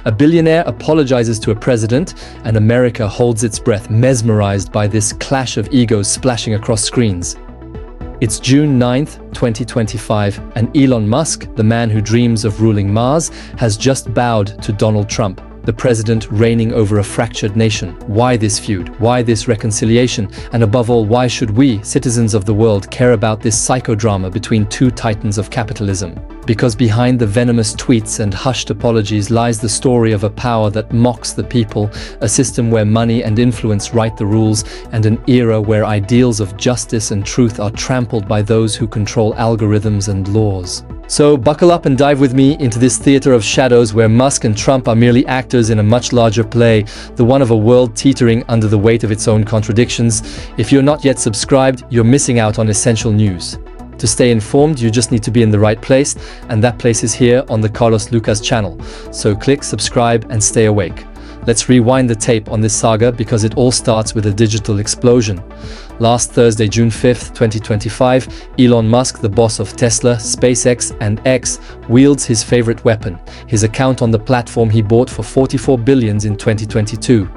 A billionaire apologizes to a president, and America holds its breath, mesmerized by this clash of egos splashing across screens. It's June 9th, 2025, and Elon Musk, the man who dreams of ruling Mars, has just bowed to Donald Trump, the president reigning over a fractured nation. Why this feud? Why this reconciliation? And above all, why should we, citizens of the world, care about this psychodrama between two titans of capitalism? Because behind the venomous tweets and hushed apologies lies the story of a power that mocks the people, a system where money and influence write the rules, and an era where ideals of justice and truth are trampled by those who control algorithms and laws. So buckle up and dive with me into this theater of shadows where Musk and Trump are merely actors in a much larger play, the one of a world teetering under the weight of its own contradictions. If you're not yet subscribed, you're missing out on essential news. To stay informed, you just need to be in the right place, and that place is here on the Carlos Lucas channel. So click subscribe and stay awake. Let's rewind the tape on this saga because it all starts with a digital explosion. Last Thursday, June 5th, 2025, Elon Musk, the boss of Tesla, SpaceX, and X, wields his favorite weapon, his account on the platform he bought for $44 billion in 2022.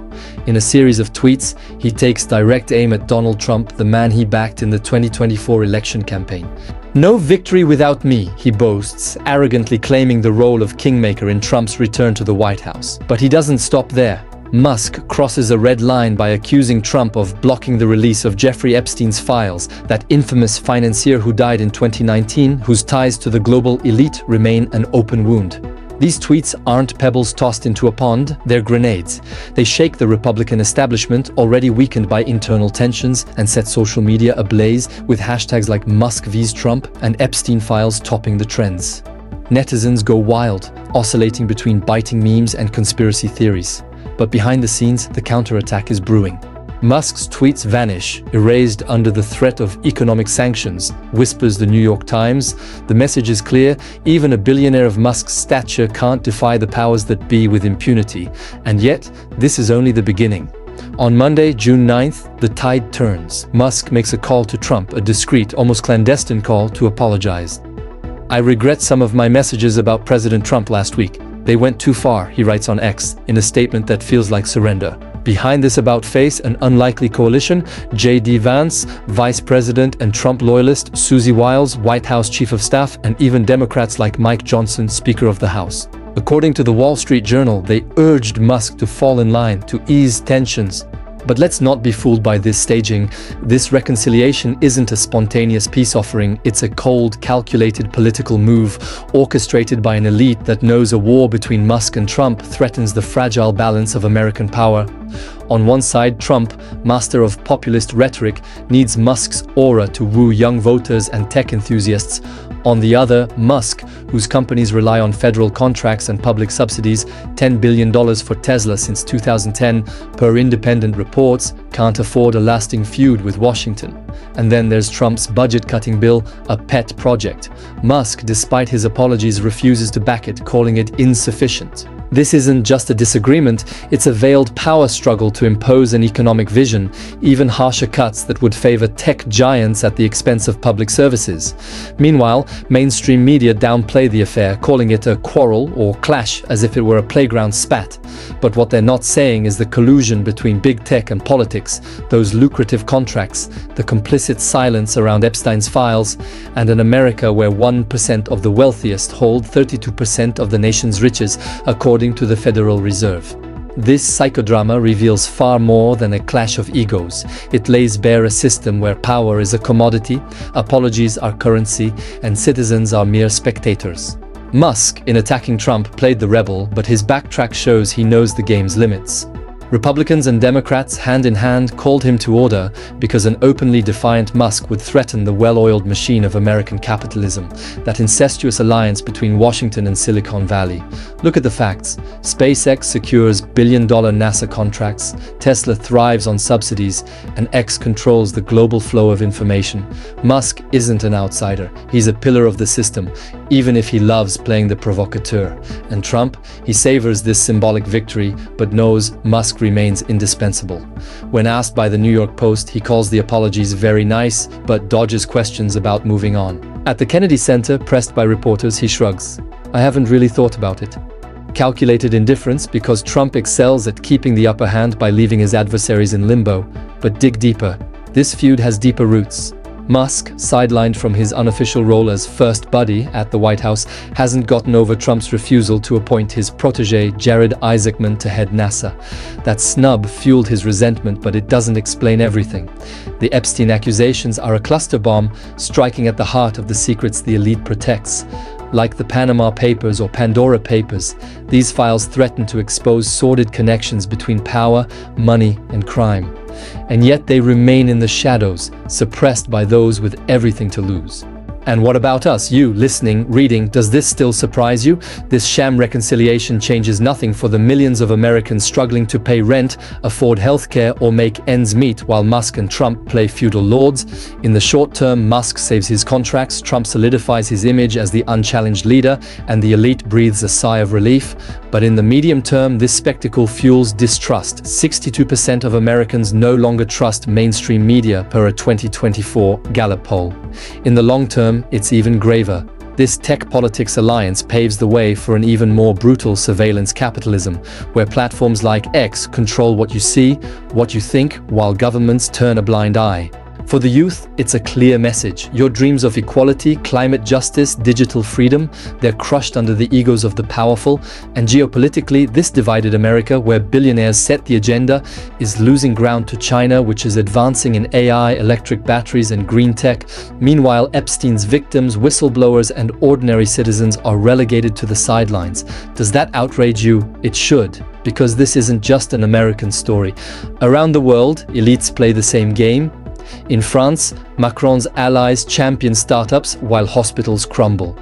In a series of tweets, he takes direct aim at Donald Trump, the man he backed in the 2024 election campaign. "No victory without me," he boasts, arrogantly claiming the role of kingmaker in Trump's return to the White House. But he doesn't stop there. Musk crosses a red line by accusing Trump of blocking the release of Jeffrey Epstein's files, that infamous financier who died in 2019, whose ties to the global elite remain an open wound. These tweets aren't pebbles tossed into a pond, they're grenades. They shake the Republican establishment, already weakened by internal tensions, and set social media ablaze with hashtags like Musk vs Trump and Epstein files topping the trends. Netizens go wild, oscillating between biting memes and conspiracy theories. But behind the scenes, the counterattack is brewing. Musk's tweets vanish, erased under the threat of economic sanctions, whispers the New York Times. The message is clear: even a billionaire of Musk's stature can't defy the powers that be with impunity. And yet, this is only the beginning. On Monday, June 9th, the tide turns. Musk makes a call to Trump, a discreet, almost clandestine call to apologize. "I regret some of my messages about President Trump last week. They went too far," he writes on X, in a statement that feels like surrender. Behind this about-face, an unlikely coalition: J.D. Vance, vice president and Trump loyalist, Susie Wiles, White House chief of staff, and even Democrats like Mike Johnson, Speaker of the House. According to the Wall Street Journal, they urged Musk to fall in line, to ease tensions. But let's not be fooled by this staging. This reconciliation isn't a spontaneous peace offering, it's a cold, calculated political move, orchestrated by an elite that knows a war between Musk and Trump threatens the fragile balance of American power. On one side, Trump, master of populist rhetoric, needs Musk's aura to woo young voters and tech enthusiasts. On the other, Musk, whose companies rely on federal contracts and public subsidies, $10 billion for Tesla since 2010, per independent reports, can't afford a lasting feud with Washington. And then there's Trump's budget-cutting bill, a pet project. Musk, despite his apologies, refuses to back it, calling it insufficient. This isn't just a disagreement, it's a veiled power struggle to impose an economic vision, even harsher cuts that would favor tech giants at the expense of public services. Meanwhile, mainstream media downplay the affair, calling it a quarrel or clash as if it were a playground spat. But what they're not saying is the collusion between big tech and politics, those lucrative contracts, the complicit silence around Epstein's files, and an America where 1% of the wealthiest hold 32% of the nation's riches, according to the Federal Reserve. This psychodrama reveals far more than a clash of egos. It lays bare a system where power is a commodity, apologies are currency, and citizens are mere spectators. Musk, in attacking Trump, played the rebel, but his backtrack shows he knows the game's limits. Republicans and Democrats, hand in hand, called him to order because an openly defiant Musk would threaten the well-oiled machine of American capitalism, that incestuous alliance between Washington and Silicon Valley. Look at the facts. SpaceX secures billion-dollar NASA contracts, Tesla thrives on subsidies, and X controls the global flow of information. Musk isn't an outsider. He's a pillar of the system, even if he loves playing the provocateur. And Trump, he savors this symbolic victory, but knows Musk remains indispensable. When asked by the New York Post, he calls the apologies very nice, but dodges questions about moving on. At the Kennedy Center, pressed by reporters, he shrugs. "I haven't really thought about it." Calculated indifference because Trump excels at keeping the upper hand by leaving his adversaries in limbo. But dig deeper. This feud has deeper roots. Musk, sidelined from his unofficial role as first buddy at the White House, hasn't gotten over Trump's refusal to appoint his protege Jared Isaacman to head NASA. That snub fueled his resentment, but it doesn't explain everything. The Epstein accusations are a cluster bomb, striking at the heart of the secrets the elite protects. Like the Panama Papers or Pandora Papers, these files threaten to expose sordid connections between power, money, and crime. And yet they remain in the shadows, suppressed by those with everything to lose. And what about us, you, listening, reading? Does this still surprise you? This sham reconciliation changes nothing for the millions of Americans struggling to pay rent, afford healthcare, or make ends meet while Musk and Trump play feudal lords. In the short term, Musk saves his contracts, Trump solidifies his image as the unchallenged leader, and the elite breathes a sigh of relief. But in the medium term, this spectacle fuels distrust. 62% of Americans no longer trust mainstream media, per a 2024 Gallup poll. In the long term, it's even graver. This tech-politics alliance paves the way for an even more brutal surveillance capitalism, where platforms like X control what you see, what you think, while governments turn a blind eye. For the youth, it's a clear message. Your dreams of equality, climate justice, digital freedom, they're crushed under the egos of the powerful. And geopolitically, this divided America, where billionaires set the agenda, is losing ground to China, which is advancing in AI, electric batteries, and green tech. Meanwhile, Epstein's victims, whistleblowers, and ordinary citizens are relegated to the sidelines. Does that outrage you? It should. Because this isn't just an American story. Around the world, elites play the same game. In France, Macron's allies champion startups while hospitals crumble.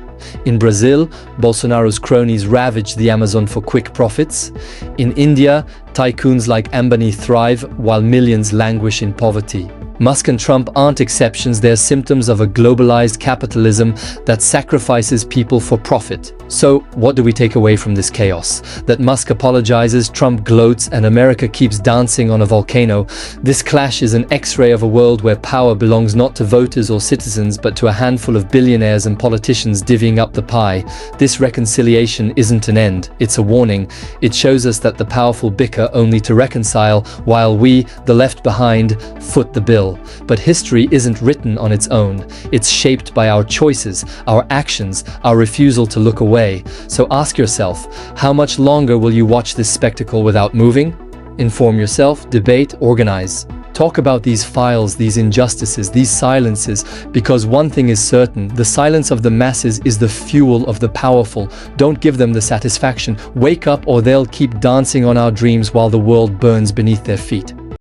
In Brazil, Bolsonaro's cronies ravage the Amazon for quick profits. In India, tycoons like Ambani thrive while millions languish in poverty. Musk and Trump aren't exceptions, they're symptoms of a globalized capitalism that sacrifices people for profit. So, what do we take away from this chaos? That Musk apologizes, Trump gloats, and America keeps dancing on a volcano. This clash is an X-ray of a world where power belongs not to voters or citizens, but to a handful of billionaires and politicians divvying up the pie. This reconciliation isn't an end, it's a warning. It shows us that the powerful bicker only to reconcile, while we, the left behind, foot the bill. But history isn't written on its own. It's shaped by our choices, our actions, our refusal to look away. So ask yourself, how much longer will you watch this spectacle without moving? Inform yourself, debate, organize. Talk about these files, these injustices, these silences, because one thing is certain, the silence of the masses is the fuel of the powerful. Don't give them the satisfaction. Wake up or they'll keep dancing on our dreams while the world burns beneath their feet.